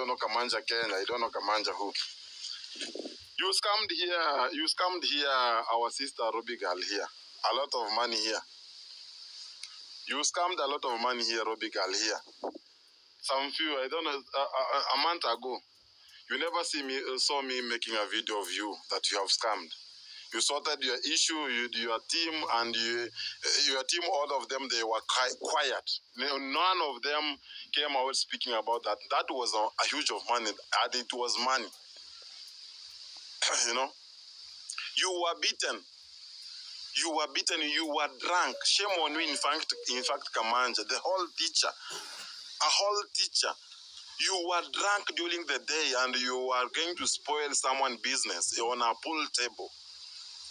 don't know Kamanja Kenya, you don't know Kamanja who. You scammed here our sister Ruby girl here. A lot of money here. You scammed a lot of money here, Ruby girl here. Some few, I don't know, a month ago, you never saw me making a video of you that you have scammed. You sorted your issue, your team, and your team, all of them, they were quiet. None of them came out speaking about that. That was a huge of money, and it was money. You know, you were beaten. You were beaten. You were drunk. Shame on you. In fact, Kamanja, the whole teacher, a whole teacher. You were drunk during the day, and you were going to spoil someone's business on a pool table.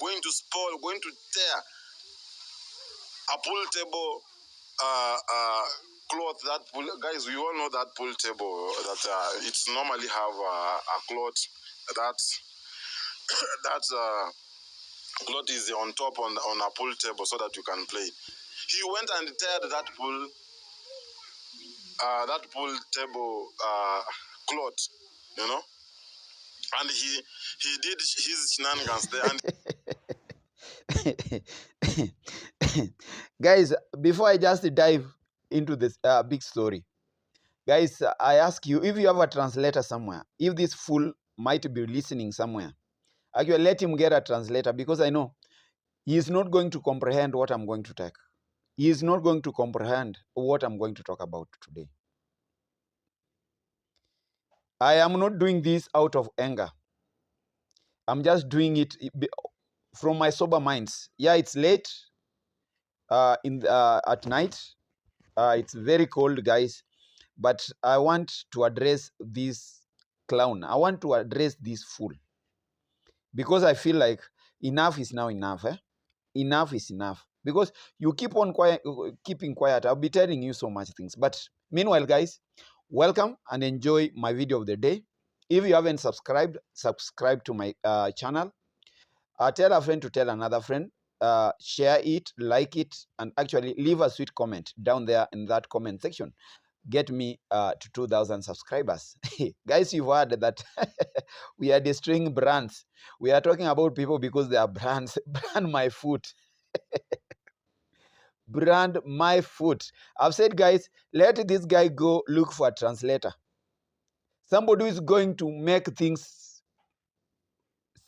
Going to spoil, going to tear a pool table cloth. That pool, guys, we all know that pool table that it's normally have a cloth that cloth is on top on a pool table so that you can play. He went and teared that pool table cloth, you know, and he did his shenanigans there. And guys, before I just dive into this big story, guys, I ask you, if you have a translator somewhere, if this fool might be listening somewhere, actually let him get a translator, because I know he is not going to comprehend what I'm going to take. He is not going to comprehend what I'm going to talk about today. I am not doing this out of anger. I'm just doing it from my sober minds. Yeah, it's late at night. It's very cold, guys. But I want to address this clown. I want to address this fool. Because I feel like enough is now enough. Enough is enough. Because you keep on keeping quiet. I'll be telling you so much things. But meanwhile, guys, welcome and enjoy my video of the day. If you haven't subscribed, subscribe to my channel. Tell a friend to tell another friend. Share it, like it, and actually leave a sweet comment down there in that comment section. Get me to 2,000 subscribers. Guys, you've heard that we are destroying brands. We are talking about people because they are brands. Brand my foot. Brand my foot. I've said, guys, let this guy go look for a translator. Somebody who is going to make things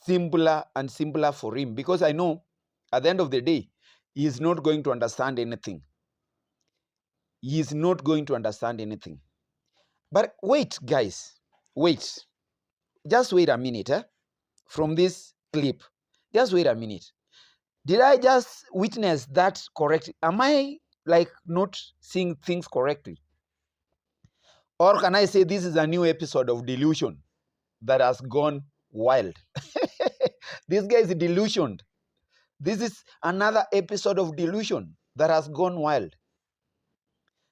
simpler and simpler for him, because I know at the end of the day, he is not going to understand anything. He is not going to understand anything. But wait, guys, wait. Just wait a minute from this clip. Just wait a minute. Did I just witness that correctly? Am I like not seeing things correctly? Or can I say this is a new episode of Delusion that has gone wild? This guy is delusioned. This is another episode of Delusion that has gone wild.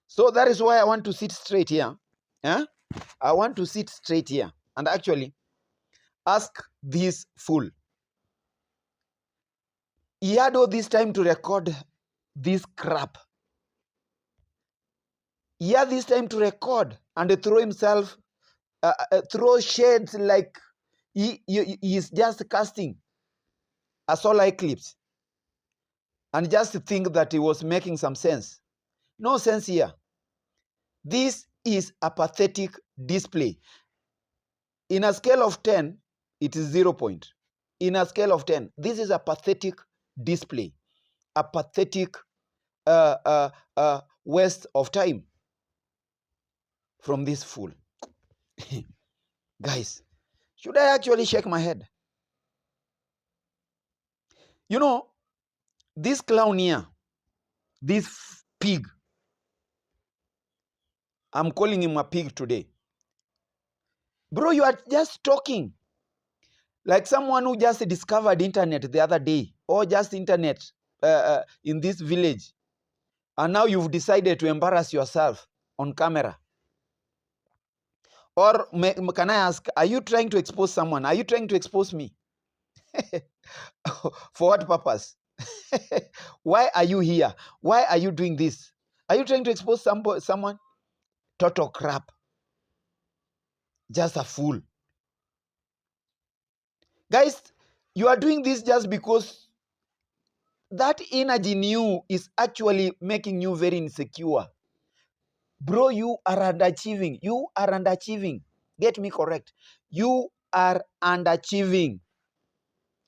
So that is why I want to sit straight here. I want to sit straight here and actually ask this fool. He had all this time to record this crap. He had this time to record and throw himself, throw shades like he is just casting a solar eclipse and just think that he was making some sense. No sense here. This is a pathetic display. In a scale of 10, it is 0 point. In a scale of 10, this is a pathetic display. A pathetic waste of time from this fool. Guys, should I actually shake my head? You know, this clown here, this pig, I'm calling him a pig today. Bro, you are just talking like someone who just discovered internet the other day, or just internet in this village. And now you've decided to embarrass yourself on camera. Or can I ask, are you trying to expose someone? Are you trying to expose me? For what purpose? Why are you here? Why are you doing this? Are you trying to expose someone? Total crap. Just a fool. Guys, you are doing this just because that energy in you is actually making you very insecure. Bro, you are underachieving. You are underachieving. Get me correct. You are underachieving.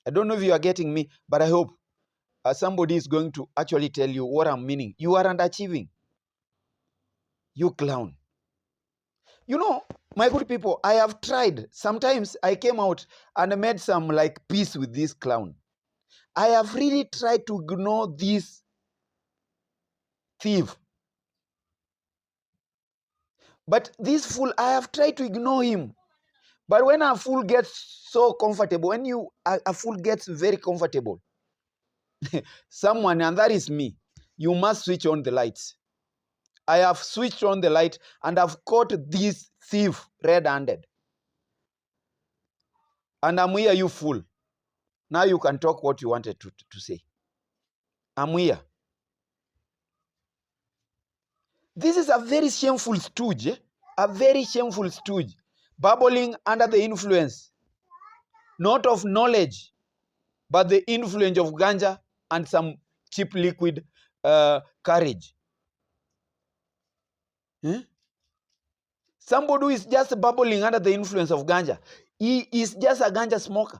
I don't know if you are getting me, but I hope somebody is going to actually tell you what I'm meaning. You are underachieving. You clown. You know, my good people, I have tried. Sometimes I came out and I made some like peace with this clown. I have really tried to ignore this thief. But this fool, I have tried to ignore him. But when a fool gets so comfortable, when a fool gets very comfortable, someone, and that is me, you must switch on the lights. I have switched on the light and I've caught this thief red-handed. And I'm here, you fool. Now you can talk what you wanted to say. I'm here. This is a very shameful stooge, a very shameful stooge, bubbling under the influence, not of knowledge, but the influence of ganja and some cheap liquid courage. Somebody who is just bubbling under the influence of ganja, he is just a ganja smoker.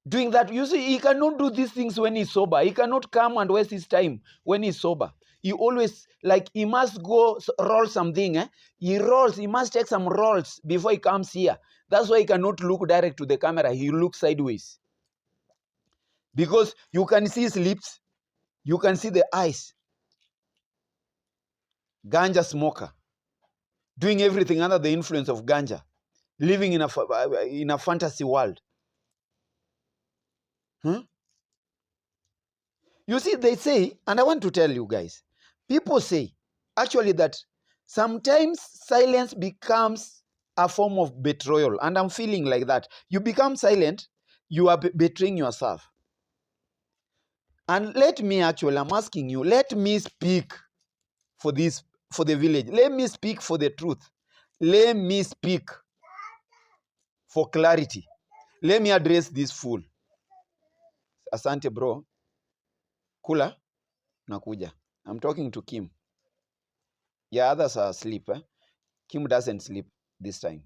Doing that, you see, he cannot do these things when he's sober. He cannot come and waste his time when he's sober. He always, like, he must go roll something. He rolls, he must take some rolls before he comes here. That's why he cannot look direct to the camera. He looks sideways. Because you can see his lips, you can see the eyes. Ganja smoker. Doing everything under the influence of ganja. Living in a fantasy world. You see, they say, and I want to tell you guys, people say actually that sometimes silence becomes a form of betrayal. And I'm feeling like that. You become silent, you are betraying yourself. And let me actually, I'm asking you, let me speak for this, for the village. Let me speak for the truth. Let me speak for clarity. Let me address this fool. Asante bro. Kula, nakuja. I'm talking to Kim. Yeah, others are asleep. Kim doesn't sleep this time.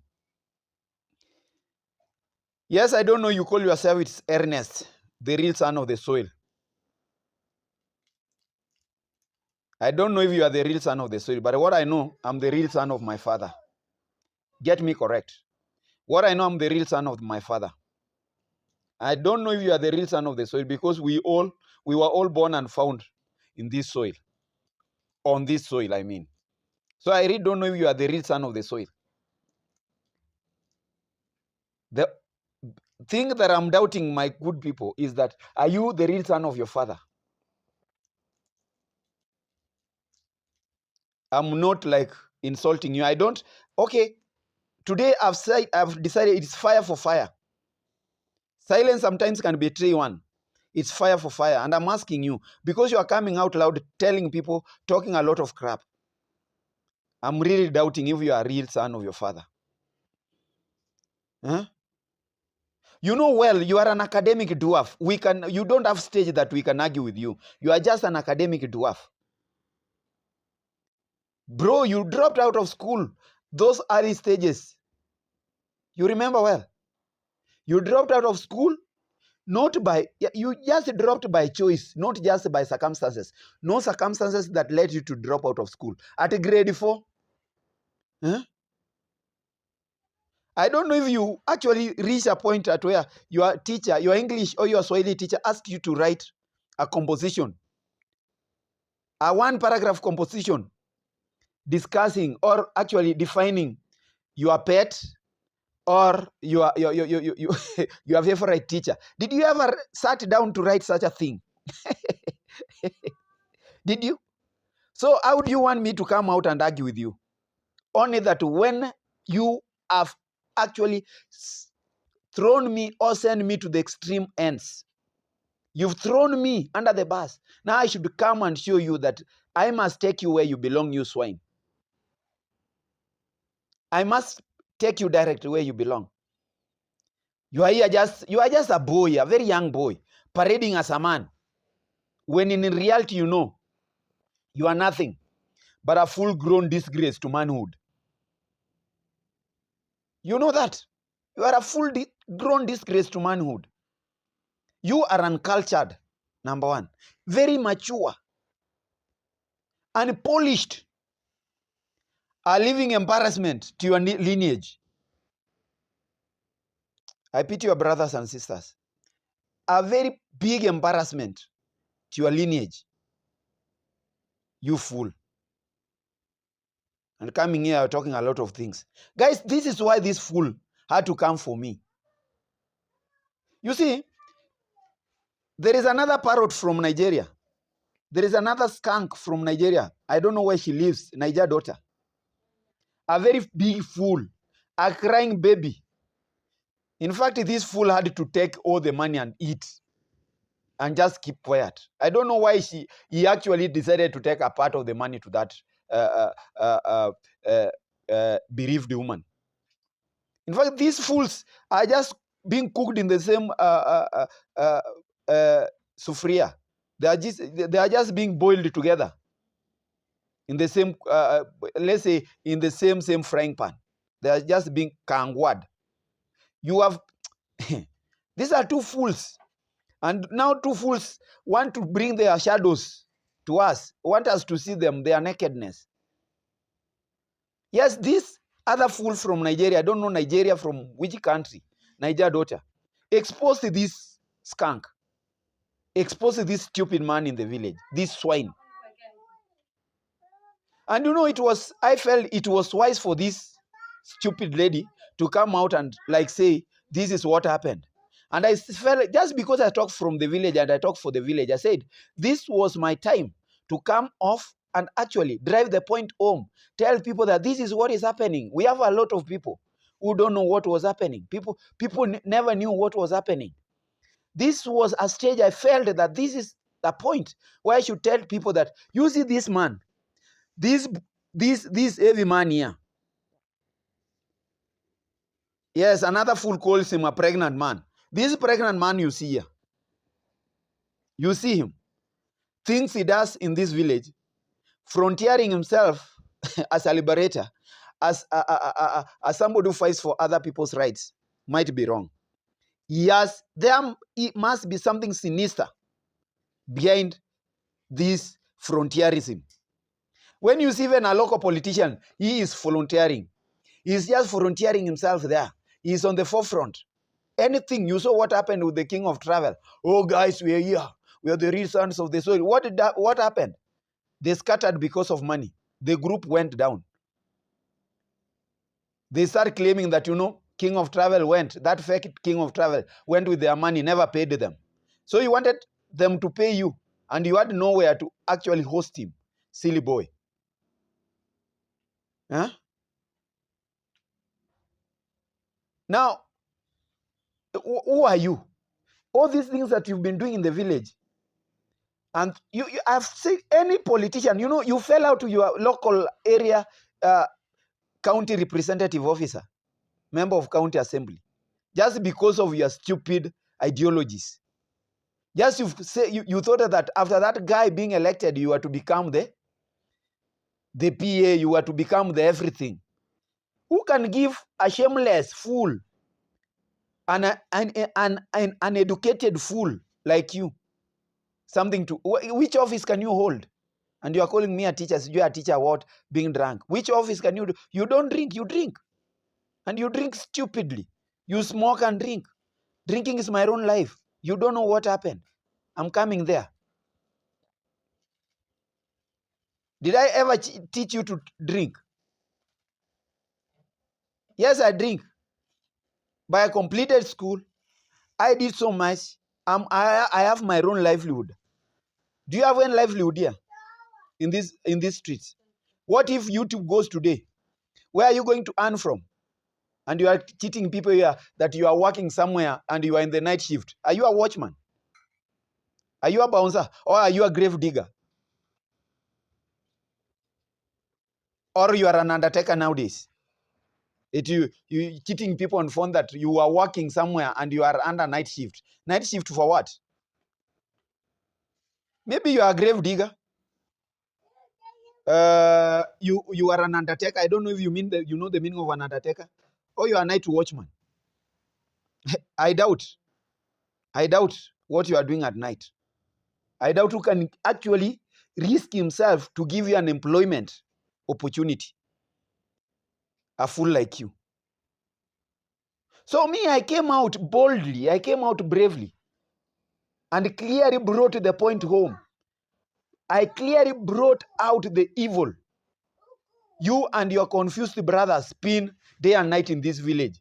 Yes, I don't know, you call yourself it's Ernest, the real son of the soil. I don't know if you are the real son of the soil, but what I know, I'm the real son of my father. Get me correct. What I know, I'm the real son of my father. I don't know if you are the real son of the soil because we were all born and found in this soil. On this soil, I mean. So I really don't know if you are the real son of the soil. The thing that I'm doubting, my good people, is that are you the real son of your father? I'm not like insulting you. I don't. Okay, today I've decided it's fire for fire. Silence sometimes can betray one. It's fire for fire. And I'm asking you, because you are coming out loud, telling people, talking a lot of crap, I'm really doubting if you are a real son of your father. You know well, you are an academic dwarf. You don't have stage that we can argue with you. You are just an academic dwarf. Bro, you dropped out of school. Those early stages. You remember well. You dropped out of school, you just dropped by choice, not just by circumstances. No circumstances that led you to drop out of school. At grade 4, I don't know if you actually reach a point at where your teacher, your English or your Swahili teacher asks you to write a composition, a 1-paragraph composition discussing or actually defining your pet or your favorite teacher. Did you ever sat down to write such a thing? Did you? So how do you want me to come out and argue with you? Only that when you have actually thrown me or sent me to the extreme ends, you've thrown me under the bus. Now I should come and show you that I must take you where you belong, you swine. I must take you directly where you belong. You are just a boy, a very young boy, parading as a man, when in reality you know you are nothing but a full-grown disgrace to manhood. You know that. You are a full-grown disgrace to manhood. You are uncultured, number one. Very mature, unpolished, a living embarrassment to your lineage. I pity your brothers and sisters. A very big embarrassment to your lineage. You fool. And coming here, talking a lot of things. Guys, this is why this fool had to come for me. You see, there is another parrot from Nigeria. There is another skunk from Nigeria. I don't know where she lives, Niger daughter. A very big fool, a crying baby. In fact, this fool had to take all the money and eat and just keep quiet. I don't know why he actually decided to take a part of the money to that bereaved woman. In fact, these fools are just being cooked in the same sufria. They are just being boiled together in the same, let's say, in the same frying pan. They are just being kangwad. You have, these are two fools. And now two fools want to bring their shadows to us, want us to see them, their nakedness. Yes, this other fool from Nigeria, I don't know Nigeria from which country, Niger daughter, exposed this skunk, exposed this stupid man in the village, this swine. And you know, I felt it was wise for this stupid lady to come out and like say, this is what happened. And I felt, just because I talked from the village and I talked for the village, I said, this was my time to come off and actually drive the point home. Tell people that this is what is happening. We have a lot of people who don't know what was happening. People never knew what was happening. This was a stage I felt that this is the point where I should tell people that, you see this man, this heavy man here. Yes, another fool calls him a pregnant man. This pregnant man you see here, you see him, things he does in this village, frontiering himself as a liberator, as somebody who fights for other people's rights, might be wrong. Yes, it must be something sinister behind this frontierism. When you see even a local politician, he is volunteering. He's just volunteering himself there. He's on the forefront. Anything, you saw what happened with the king of travel. Oh, guys, we are here. We are the real sons of the soil. What happened? They scattered because of money. The group went down. They started claiming that, you know, king of travel went, that fake king of travel went with their money, never paid them. So you wanted them to pay you, and you had nowhere to actually host him. Silly boy. Huh? Now, who are you? All these things that you've been doing in the village, and I've seen any politician, you know, you fell out to your local area county representative officer, member of county assembly, just because of your stupid ideologies. Just you thought that after that guy being elected, you were to become the PA, you were to become the everything. Who can give a shameless fool, an uneducated fool like you, something to, which office can you hold? And you are calling me a teacher, so you are a teacher what? Being drunk. Which office can you do? You don't drink, you drink. And you drink stupidly. You smoke and drink. Drinking is my own life. You don't know what happened. I'm coming there. Did I ever teach you to drink? Yes, I drink. But I completed school. I did so much. I have my own livelihood. Do you have any livelihood here in these streets? What if YouTube goes today? Where are you going to earn from? And you are cheating people here that you are working somewhere and you are in the night shift. Are you a watchman? Are you a bouncer? Or are you a grave digger? Or you are an undertaker nowadays? You cheating people on phone that you are working somewhere and you are under night shift. Night shift for what? Maybe you are a grave digger. You are an undertaker. I don't know if you know the meaning of an undertaker, or you are a night watchman. I doubt what you are doing at night. I doubt who can actually risk himself to give you an employment opportunity. A fool like you. So me, I came out boldly, I came out bravely, and clearly brought the point home. I clearly brought out the evil you and your confused brothers spin day and night in this village.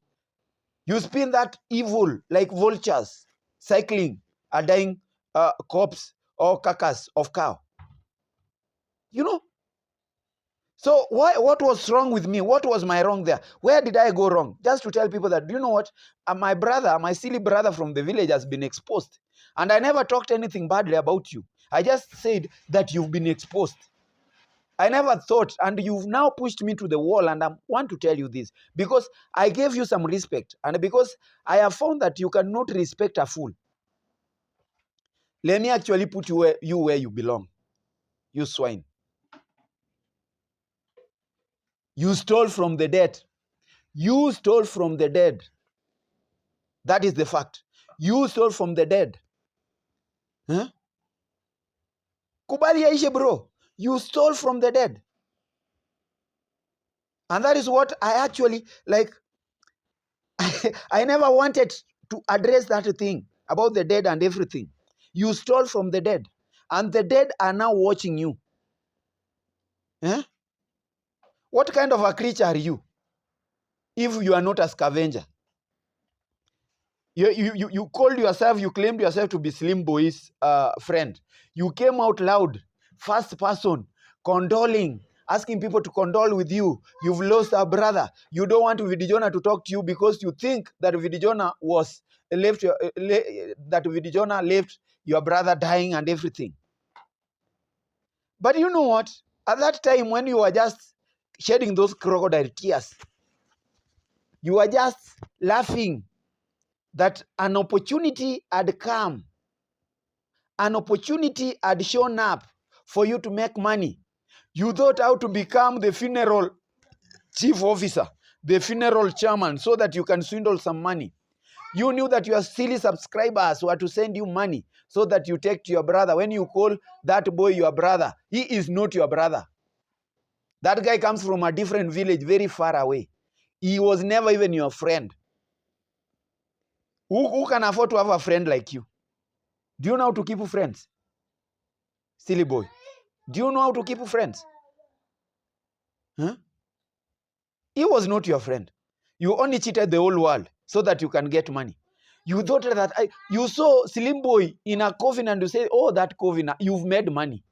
You spin that evil like vultures cycling a dying corpse or carcass of cow. You know? So what was wrong with me? What was my wrong there? Where did I go wrong? Just to tell people that, do you know what? My brother, my silly brother from the village has been exposed. And I never talked anything badly about you. I just said that you've been exposed. I never thought, and you've now pushed me to the wall, and I want to tell you this, because I gave you some respect, and because I have found that you cannot respect a fool. Let me actually put you where you belong, you swine. You stole from the dead. You stole from the dead. That is the fact. You stole from the dead. Huh? Kubali yaishe, bro. You stole from the dead. And that is what I actually, like, I never wanted to address that thing about the dead and everything. You stole from the dead. And the dead are now watching you. Huh? What kind of a creature are you if you are not a scavenger? You called yourself, you claimed yourself to be Slim Boy's friend. You came out loud, first person, condoling, asking people to condole with you. You've lost a brother. You don't want Vidijona to talk to you because you think that Vidijona left your brother dying and everything. But you know what? At that time when you were just shedding those crocodile tears, you were just laughing that an opportunity had come. An opportunity had shown up for you to make money. You thought how to become the funeral chief officer, the funeral chairman, so that you can swindle some money. You knew that your silly subscribers were to send you money so that you take to your brother. When you call that boy your brother, he is not your brother. That guy comes from a different village very far away. He was never even your friend. Who can afford to have a friend like you? Do you know how to keep friends? Silly boy. Do you know how to keep friends? Huh? He was not your friend. You only cheated the whole world so that you can get money. You thought that you saw Slim Boy in a coffin and you say, oh, that coffin, you've made money.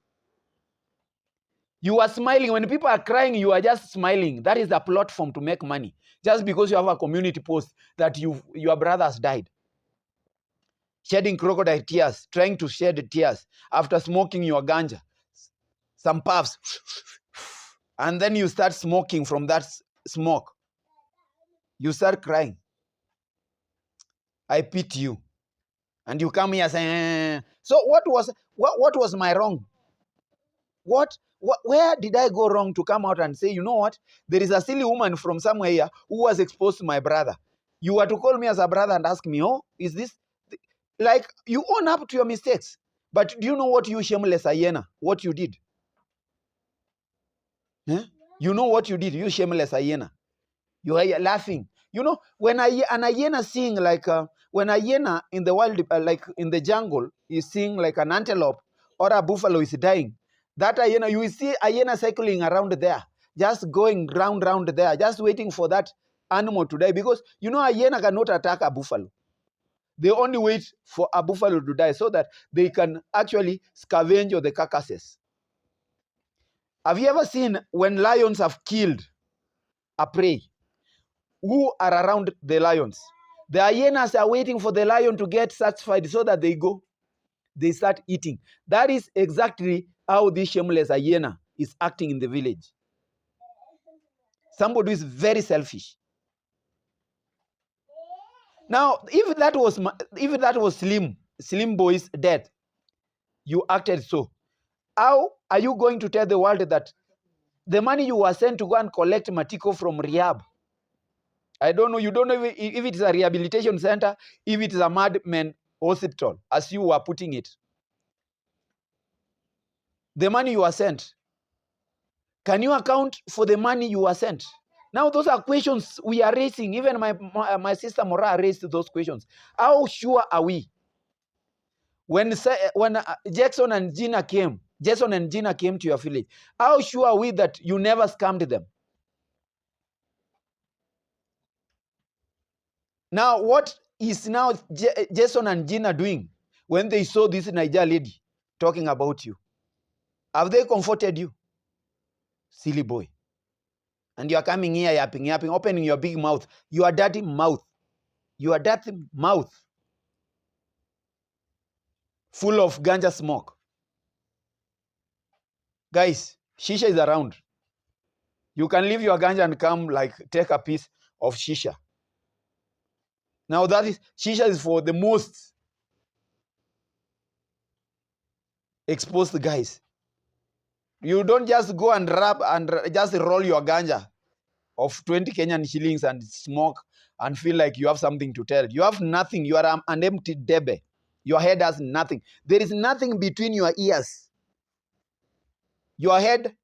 You are smiling. When people are crying, you are just smiling. That is the platform to make money. Just because you have a community post that your brother has died. Shedding crocodile tears, trying to shed tears after smoking your ganja. Some puffs. And then you start smoking from that smoke. You start crying. I pity you. And you come here saying, so what was my wrong? Where did I go wrong to come out and say, you know what? There is a silly woman from somewhere here who was exposed to my brother. You were to call me as a brother and ask me, oh, is this? Like, you own up to your mistakes. But do you know what you shameless hyena, what you did? Huh? You know what you did, you shameless hyena. You are laughing. You know, when an hyena seeing like, when a hyena in the wild, like in the jungle, is seeing like an antelope or a buffalo is dying, that hyena, you will see a hyena cycling around there, just going round there, just waiting for that animal to die. Because, you know, a hyena cannot attack a buffalo. They only wait for a buffalo to die so that they can actually scavenge the carcasses. Have you ever seen when lions have killed a prey? Who are around the lions? The hyenas are waiting for the lion to get satisfied so that they start eating. That is exactly how this shameless hyena is acting in the village. Somebody who is very selfish. Now, if that was Slim Boy's death, you acted so. How are you going to tell the world that the money you were sent to go and collect Matiko from rehab? I don't know. You don't know if it is a rehabilitation center, if it is a madman hospital, as you were putting it. The money you were sent. Can you account for the money you were sent? Now, those are questions we are raising. Even my sister Mora raised those questions. How sure are we? When Jason and Gina came to your village, how sure are we that you never scammed them? Now, what is now Jason and Gina doing when they saw this Niger lady talking about you? Have they comforted you? Silly boy. And you are coming here, yapping, opening your big mouth. Your dirty mouth. Your dirty mouth. Full of ganja smoke. Guys, shisha is around. You can leave your ganja and come take a piece of shisha. Now shisha is for the most exposed guys. You don't just go and rap and just roll your ganja of 20 Kenyan shillings and smoke and feel like you have something to tell. You have nothing. You are an empty debe. Your head has nothing. There is nothing between your ears. Your head,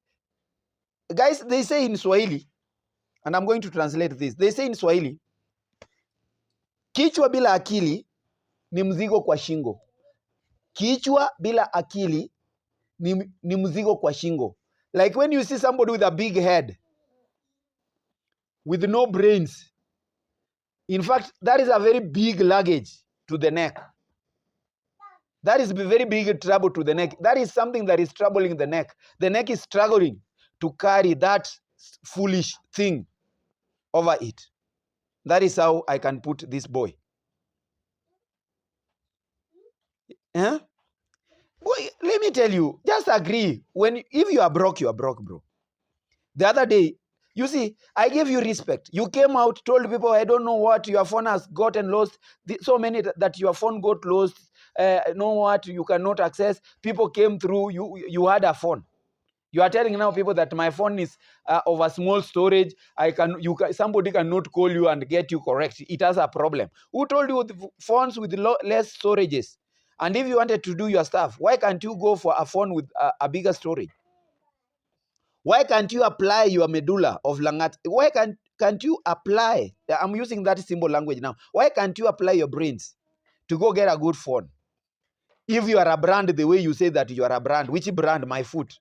guys, they say in Swahili, and I'm going to translate this. They say in Swahili, kichwa bila akili ni mzigo kwa shingo. Kichwa bila akili ni mzigo kwa shingo. Like when you see somebody with a big head, with no brains, in fact, that is a very big luggage to the neck. That is very big trouble to the neck. That is something that is troubling the neck. The neck is struggling to carry that foolish thing over it. That is how I can put this boy. Huh? Boy, let me tell you, just agree. If you are broke, bro. The other day, you see, I gave you respect. You came out, told people, I don't know what, your phone has gotten lost. So many that your phone got lost. Know what, you cannot access. People came through, you had a phone. You are telling now people that my phone is of a small storage. Somebody cannot call you and get you correct. It has a problem. Who told you the phones with less storages? And if you wanted to do your stuff, why can't you go for a phone with a bigger storage? Why can't you apply your medulla of Langat? Why can't you apply? I'm using that symbol language now. Why can't you apply your brains to go get a good phone? If you are a brand the way you say that you are a brand, which brand? My foot.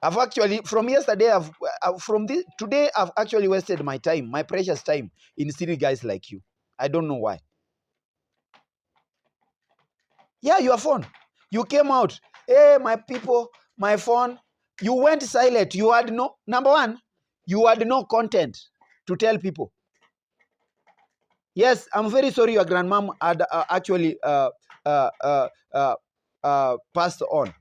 I've actually, from yesterday, today, I've actually wasted my time, my precious time in silly guys like you. I don't know why. Yeah, your phone. You came out. Hey, my people, my phone. You went silent. You had number one, you had no content to tell people. Yes, I'm very sorry your grandmom had actually passed on.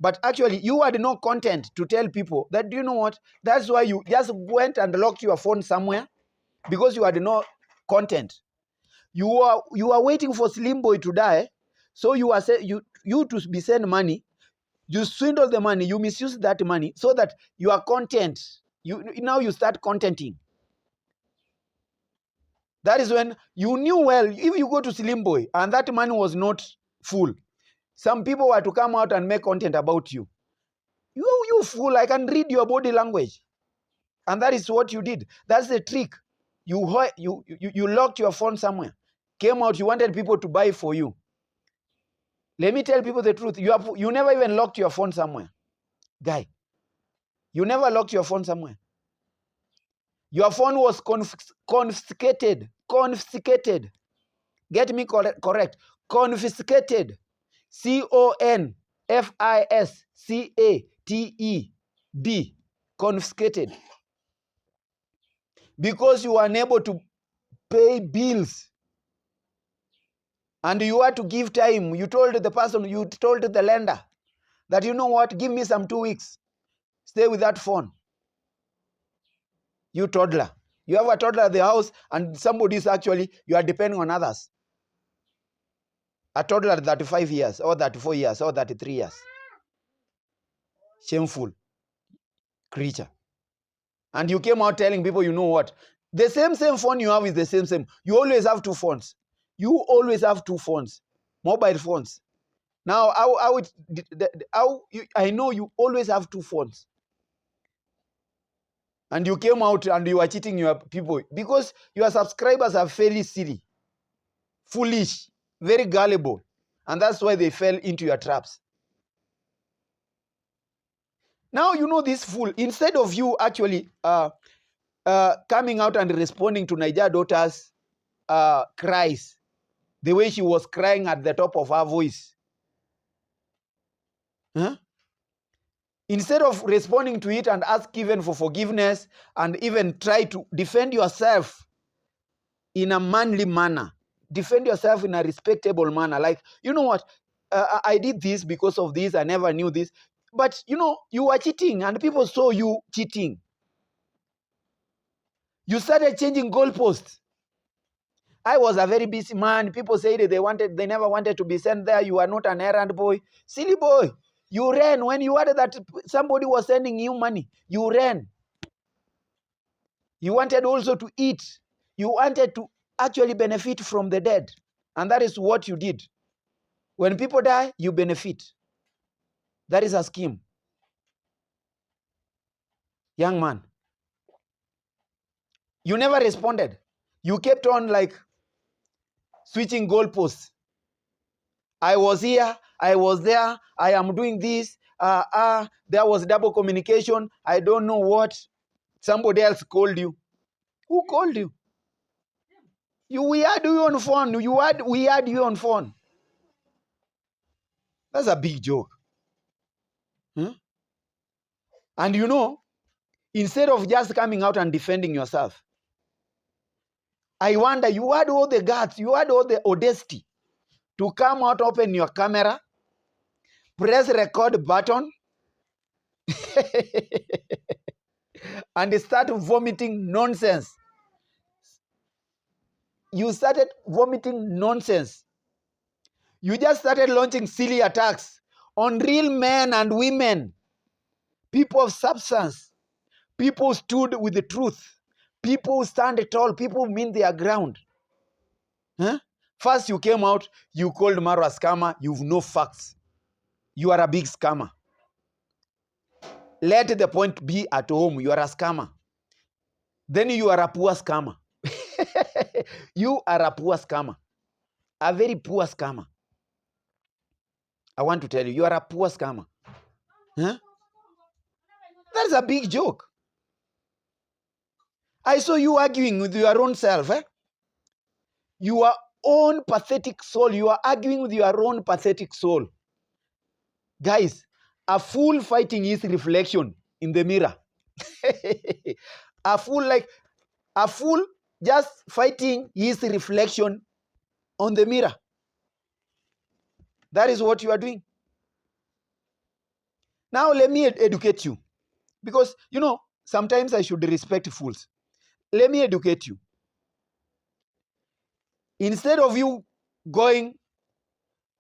But actually, you had no content to tell people that, do you know what? That's why you just went and locked your phone somewhere, because you had no content. You are waiting for Slim Boy to die, so you to be sent money. You swindle the money, you misuse that money, so that your content, now you start contenting. That is when you knew well, if you go to Slim Boy and that money was not full, some people were to come out and make content about you. You fool, I can read your body language. And that is what you did. That's the trick. You locked your phone somewhere. Came out, you wanted people to buy for you. Let me tell people the truth. You never even locked your phone somewhere. Guy, you never locked your phone somewhere. Your phone was confiscated. Confiscated. Get me correct. Confiscated. CONFISCATED. Confiscated. Because you were unable to pay bills. And you had to give time. You told the lender that, you know what, give me some 2 weeks. Stay with that phone. You toddler. You have a toddler at the house and somebody is actually, you are depending on others. A toddler at 35 years or 34 years or 33 years. Shameful creature. And you came out telling people, you know what? The same phone you have is the same. You always have 2 phones. You always have 2 phones. Mobile phones. Now, I know you always have 2 phones. And you came out and you are cheating your people because your subscribers are very silly, foolish, very gullible. And that's why they fell into your traps. Now, you know this fool, instead of you actually coming out and responding to Niger daughter's cries, the way she was crying at the top of her voice. Huh? Instead of responding to it and ask even for forgiveness and even try to defend yourself in a manly manner, defend yourself in a respectable manner. Like, you know what, I did this because of this, I never knew this. But, you know, you were cheating and people saw you cheating. You started changing goalposts. I was a very busy man. People said they never wanted to be sent there. You are not an errand boy. Silly boy. You ran when you heard that somebody was sending you money. You ran. You wanted also to eat. You wanted to actually benefit from the dead. And that is what you did. When people die, you benefit. That is a scheme. Young man. You never responded. You kept on like switching goalposts. I was here, I was there, I am doing this, there was double communication, I don't know what. Somebody else called you. Who called you? We had you on phone. We had you on phone. That's a big joke. Huh? And you know, instead of just coming out and defending yourself, I wonder, you had all the guts, you had all the audacity to come out, open your camera, press record button, and start vomiting nonsense. You started vomiting nonsense. You just started launching silly attacks on real men and women, people of substance, people who stood with the truth, people who stand tall, people who mean their ground. Huh? First you came out, you called Maro a scammer, you've no facts. You are a big scammer. Let the point be at home, you are a scammer. Then you are a poor scammer. You are a poor scammer. A very poor scammer. I want to tell you, you are a poor scammer. Huh? That's a big joke. I saw you arguing with your own self. Your own pathetic soul. You are arguing with your own pathetic soul. Guys, a fool fighting his reflection in the mirror. A fool just fighting his reflection on the mirror. That is what you are doing. Now let me educate you. Because, you know, sometimes I should respect fools. Let me educate you. Instead of you going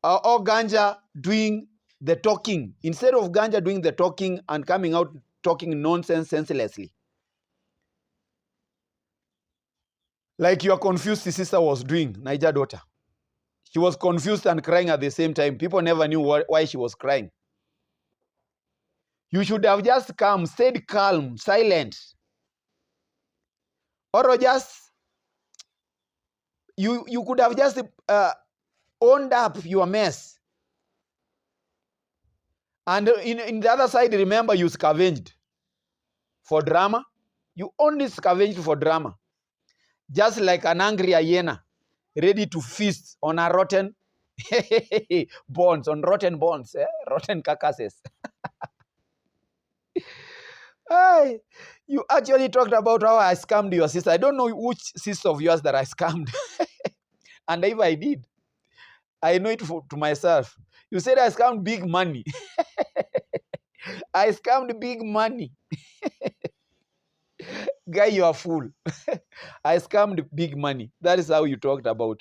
or Ganja doing the talking, instead of Ganja doing the talking and coming out talking nonsense senselessly, like your confused sister was doing, Niger daughter. She was confused and crying at the same time. People never knew why she was crying. You should have just come, stayed calm, silent. Or just, you could have just owned up your mess. And in the other side, remember, you scavenged for drama. You only scavenged for drama. Just like an angry hyena, ready to feast on a rotten bones, on rotten bones, rotten carcasses. Hey, you actually talked about how I scammed your sister. I don't know which sister of yours that I scammed. And if I did, I know it to myself. You said I scammed big money. I scammed big money. Guy, you are fool. I scammed big money. That is how you talked about.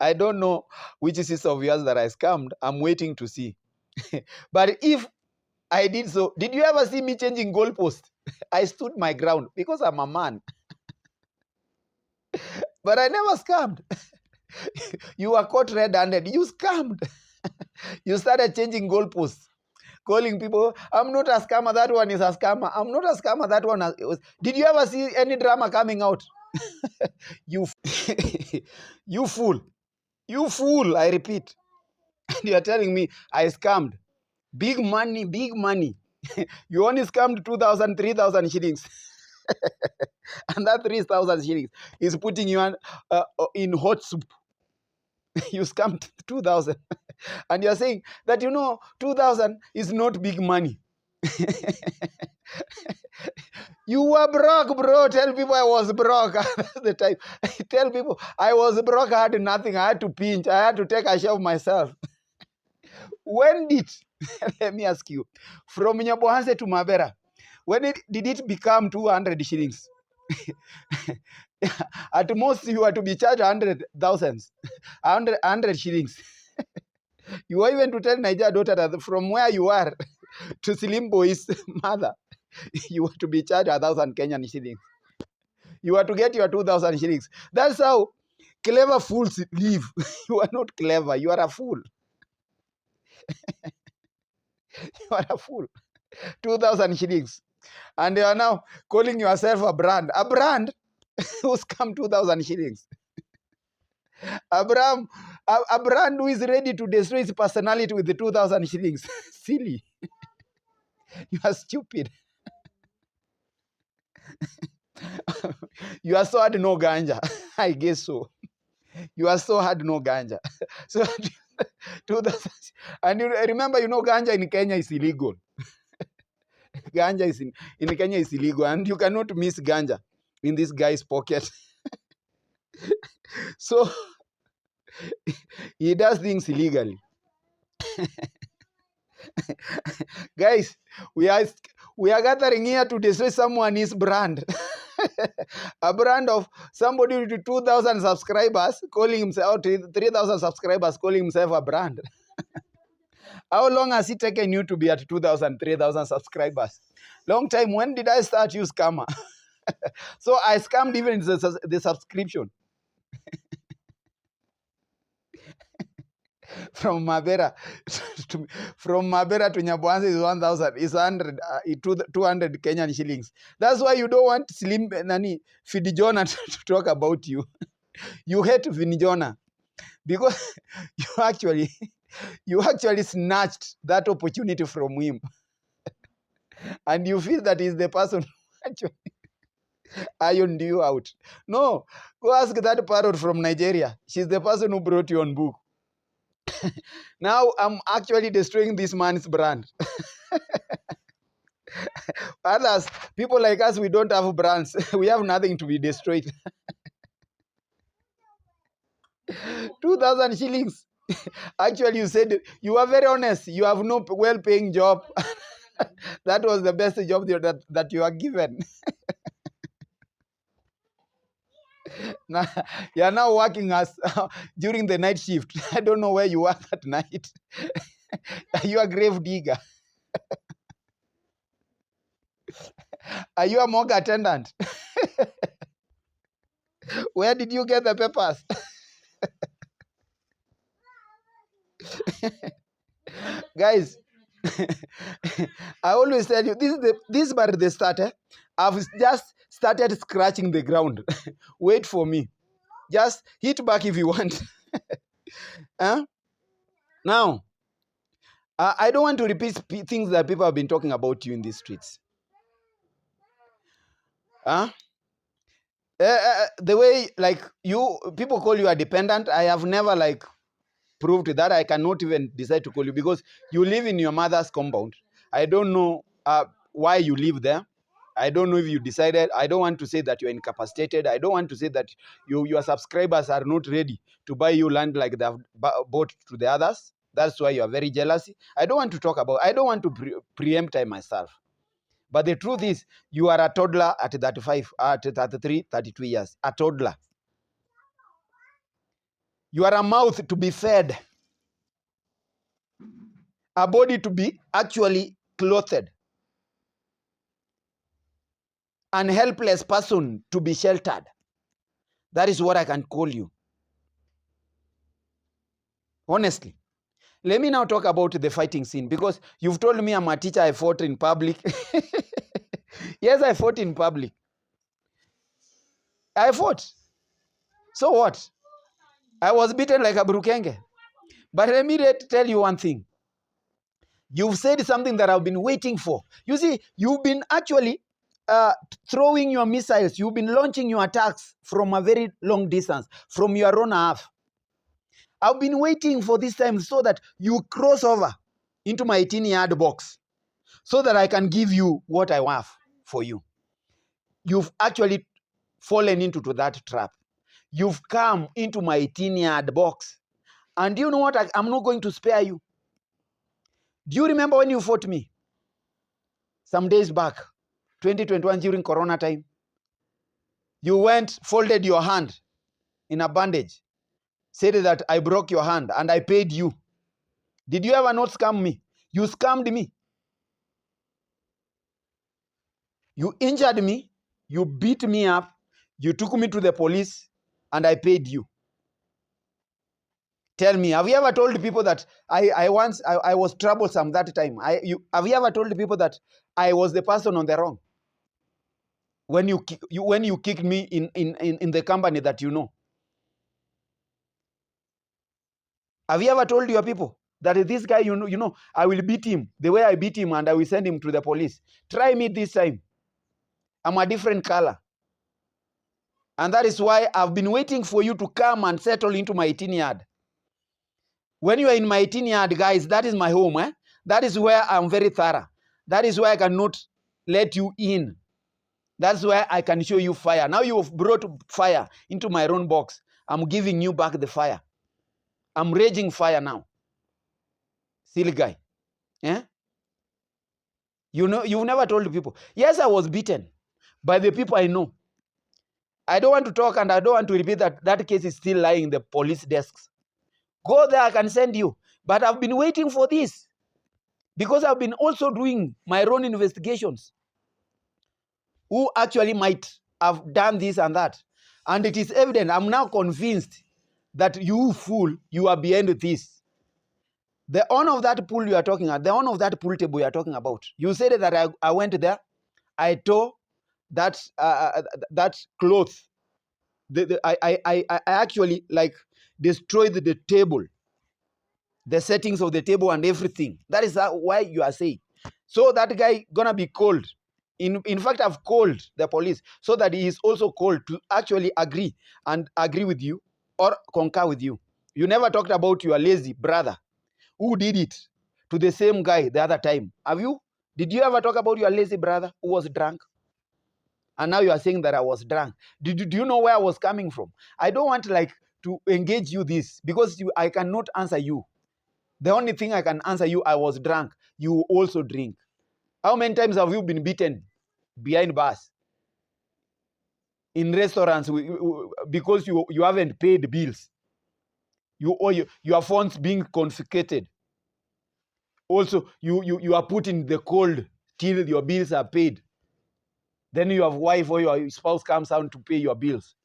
I don't know which is of yours that I scammed. I'm waiting to see. But if I did so, did you ever see me changing goalpost? I stood my ground because I'm a man. But I never scammed. You were caught red-handed. You scammed. You started changing goalposts, calling people, I'm not a scammer, that one is a scammer. I'm not a scammer, that one is. Did you ever see any drama coming out? You, you fool. You fool, I repeat. You are telling me I scammed. Big money, big money. You only scammed 2,000, 3,000 shillings. And that 3,000 shillings is putting you in hot soup. You scammed 2,000. And you're saying that, 2,000 is not big money. You were broke, bro. Tell people I was broke at the time. Tell people I was broke. I had nothing. I had to pinch. I had to take a share of myself. When did, let me ask you, from Nyabohanse to Mabera, when did it become 200 shillings? At most, you are to be charged 100,000, 100 shillings. You are even to tell Nigeria daughter that from where you are to Slim Boy's mother, you are to be charged 1,000 Kenyan shillings. You are to get your 2,000 shillings. That's how clever fools live. You are not clever. You are a fool. You are a fool. 2,000 shillings. And you are now calling yourself a brand. A brand who's come 2,000 shillings. A brand who is ready to destroy his personality with the 2,000 shillings. Silly. You are stupid. You are so hard no ganja. I guess so. You are so hard no ganja. So 2,000. And you remember, ganja in Kenya is illegal. Ganja is in Kenya is illegal, and you cannot miss ganja in this guy's pocket. So he does things illegally. Guys, we are gathering here to destroy someone's brand. A brand of somebody with 2,000 subscribers calling himself, 3,000 subscribers calling himself a brand. How long has it taken you to be at 2,000, 3,000 subscribers? Long time. When did I start use scammer? So I scammed even the subscription. From Mabera to Nyabohanse is 1,000, is 100, 200 Kenyan shillings. That's why you don't want Slim Fidijona to talk about you. You hate Fidijona because you actually snatched that opportunity from him. And you feel that he's the person who actually ironed you out. No, go ask that parrot from Nigeria. She's the person who brought you on book. Now I'm actually destroying this man's brand. Others, people like us, we don't have brands. We have nothing to be destroyed. 2,000 shillings. Actually, you said you are very honest. You have no well-paying job. That was the best job that you are given. Now, you are now working as during the night shift. I don't know where you work at night. Are you a grave digger? Are you a morgue attendant? Where did you get the papers? Guys, I always tell you, this is but the start. I've just started scratching the ground. Wait for me. Just hit back if you want. Now, I don't want to repeat things that people have been talking about you in these streets. The way, people call you a dependent, I have never, proved that. I cannot even decide to call you because you live in your mother's compound. I don't know why you live there. I don't know if you decided. I don't want to say that you're incapacitated. I don't want to say that your subscribers are not ready to buy you land like they've bought to the others. That's why you are very jealous. I don't want to talk about. I don't want to preempt myself. But the truth is, you are a toddler at 35, at 33, 32 years. A toddler. You are a mouth to be fed. A body to be actually clothed. An helpless person to be sheltered. That is what I can call you. Honestly. Let me now talk about the fighting scene, because you've told me I'm a teacher, I fought in public. Yes, I fought in public. I fought. So what? I was beaten like a brukenge. But let me tell you one thing. You've said something that I've been waiting for. You see, you've been actually throwing your missiles. You've been launching your attacks from a very long distance, from your own half. I've been waiting for this time so that you cross over into my 18-yard box so that I can give you what I have for you. You've actually fallen into that trap. You've come into my 18-yard box. And you know what? I'm not going to spare you. Do you remember when you fought me? Some days back, 2021, during Corona time. You went, folded your hand in a bandage, said that I broke your hand and I paid you. Did you ever not scam me? You scammed me. You injured me. You beat me up. You took me to the police and I paid you. Tell me, have you ever told people that I was troublesome that time? Have you ever told people that I was the person on the wrong? When you kicked me in the company that you know. Have you ever told your people that this guy, you know, I will beat him the way I beat him and I will send him to the police? Try me this time. I'm a different color. And that is why I've been waiting for you to come and settle into my 18-yard. When you are in my 18-yard, guys, that is my home. That is where I'm very thorough. That is where I cannot let you in. That's where I can show you fire. Now you have brought fire into my own box. I'm giving you back the fire. I'm raging fire now. Silly guy. Yeah? You know, you've never told people. Yes, I was beaten by the people I know. I don't want to talk and I don't want to repeat that that case is still lying in the police desks. Go there, I can send you. But I've been waiting for this because I've been also doing my own investigations. Who actually might have done this and that. And it is evident, I'm now convinced that you fool, you are behind this. The owner of that pool you are talking about, the owner of that pool table you are talking about, you said that I went there, I tore that that cloth. I actually like destroyed the table, the settings of the table and everything. That is why you are saying. So that guy gonna be called. In fact, I've called the police so that he is also called to actually agree with you or concur with you. You never talked about your lazy brother who did it to the same guy the other time. Have you? Did you ever talk about your lazy brother who was drunk? And now you are saying that I was drunk. Do you know where I was coming from? I don't want to engage you this because I cannot answer you. The only thing I can answer you, I was drunk. You also drink. How many times have you been beaten behind bars? In restaurants because you haven't paid bills. Your phones being confiscated. Also, you are put in the cold till your bills are paid. Then your wife or your spouse comes out to pay your bills.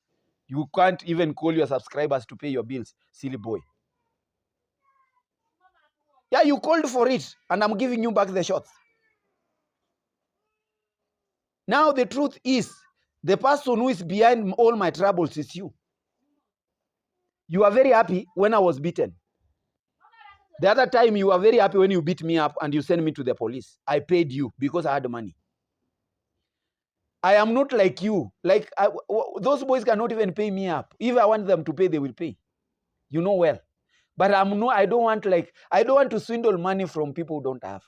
You can't even call your subscribers to pay your bills, silly boy. Yeah, you called for it, and I'm giving you back the shots. Now the truth is, the person who is behind all my troubles is you. You are very happy when I was beaten. The other time, you were very happy when you beat me up and you sent me to the police. I paid you because I had money. I am not like you. Those boys cannot even pay me up. If I want them to pay, they will pay. You know well. But I don't want to swindle money from people who don't have.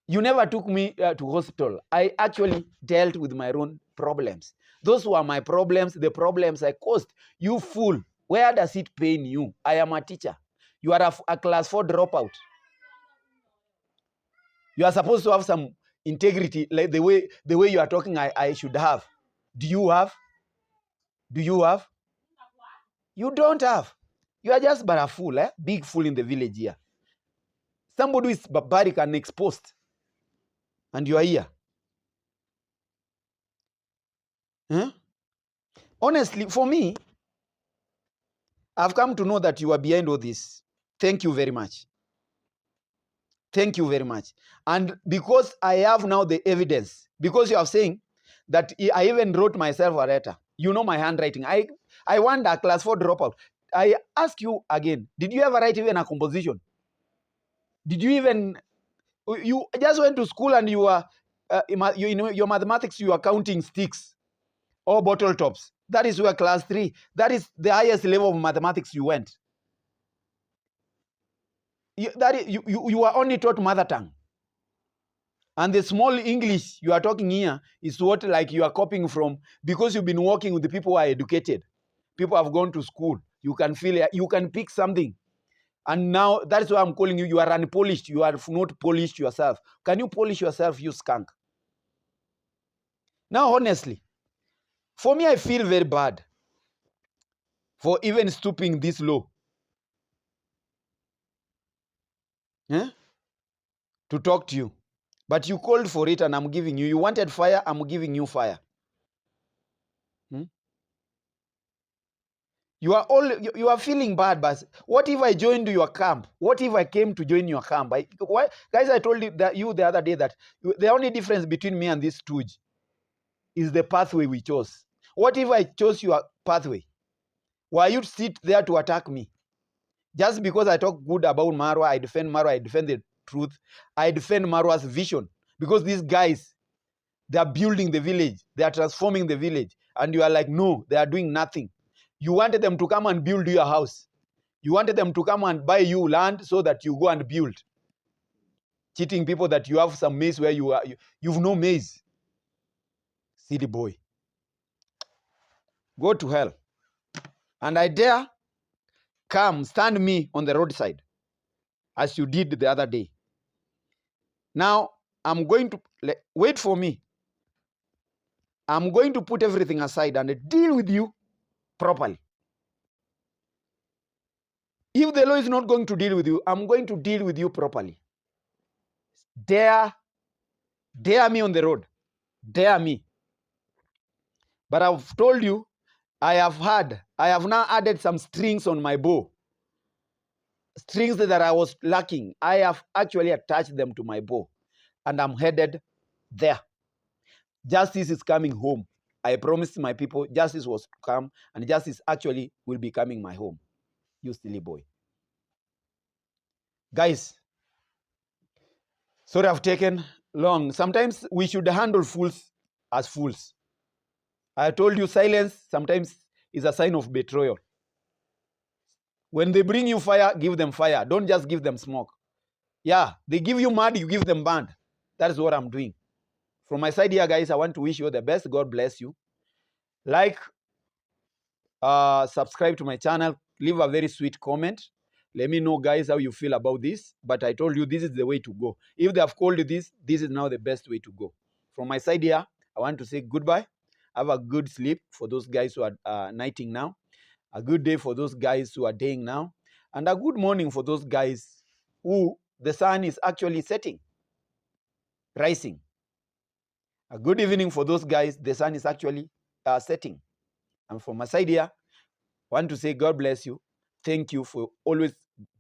You never took me to hospital. I actually dealt with my own problems. Those were my problems, the problems I caused. You fool. Where does it pain you? I am a teacher. You are a class 4 dropout. You are supposed to have some integrity, like the way you are talking, I should have. Do you have? Do you have? You don't have. You are just but a fool, big fool in the village here. Somebody who is barbaric and exposed, and you are here. Huh? Honestly, for me, I've come to know that you are behind all this. Thank you very much. Thank you very much. And because I have now the evidence, because you are saying that I even wrote myself a letter. You know my handwriting. I want a class 4 dropout. I ask you again, did you ever write even a composition? Did you even, you just went to school and you were, you know, your mathematics, you are counting sticks or bottle tops. That is where class 3, that is the highest level of mathematics you went. You are only taught mother tongue. And the small English you are talking here is what like you are copying from, because you've been working with the people who are educated. People have gone to school. You can feel, you can pick something. And now that's why I'm calling you. You are unpolished. You are not polished yourself. Can you polish yourself, you skunk? Now, honestly, for me, I feel very bad for even stooping this low. To talk to you. But you called for it and I'm giving you. You wanted fire, I'm giving you fire. You are feeling bad, but what if I joined your camp? What if I came to join your camp? Guys, I told you the other day that the only difference between me and this stooge is the pathway we chose. What if I chose your pathway? Why you sit there to attack me? Just because I talk good about Marwa, I defend the truth, I defend Marwa's vision. Because these guys, they are building the village, they are transforming the village, and you are like, no, they are doing nothing. You wanted them to come and build your house. You wanted them to come and buy you land so that you go and build. Cheating people that you have some maize where you've no maize. Silly boy. Go to hell. And I dare come, stand me on the roadside, as you did the other day. Now, I'm going to, wait for me. I'm going to put everything aside and deal with you properly. If the law is not going to deal with you, I'm going to deal with you properly. Dare me on the road. Dare me. But I've told you, I have now added some strings on my bow. Strings that I was lacking. I have actually attached them to my bow. And I'm headed there. Justice is coming home. I promised my people justice was to come, and justice actually will be coming my home. You silly boy. Guys, sorry I've taken long. Sometimes we should handle fools as fools. I told you silence sometimes is a sign of betrayal. When they bring you fire, give them fire. Don't just give them smoke. Yeah, they give you mud, you give them band. That is what I'm doing. From my side here, guys, I want to wish you the best. God bless you. Like, subscribe to my channel. Leave a very sweet comment. Let me know, guys, how you feel about this. But I told you this is the way to go. If they have called you this is now the best way to go. From my side here, I want to say goodbye. Have a good sleep for those guys who are nighting now. A good day for those guys who are daying now. And a good morning for those guys who the sun is actually setting, rising. A good evening for those guys, the sun is actually setting. And from my side here, I want to say God bless you. Thank you for always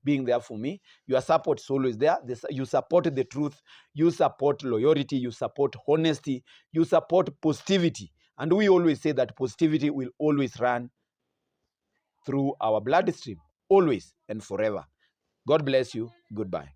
being there for me. Your support is always there. You support the truth. You support loyalty. You support honesty. You support positivity. And we always say that positivity will always run through our bloodstream, always and forever. God bless you. Goodbye.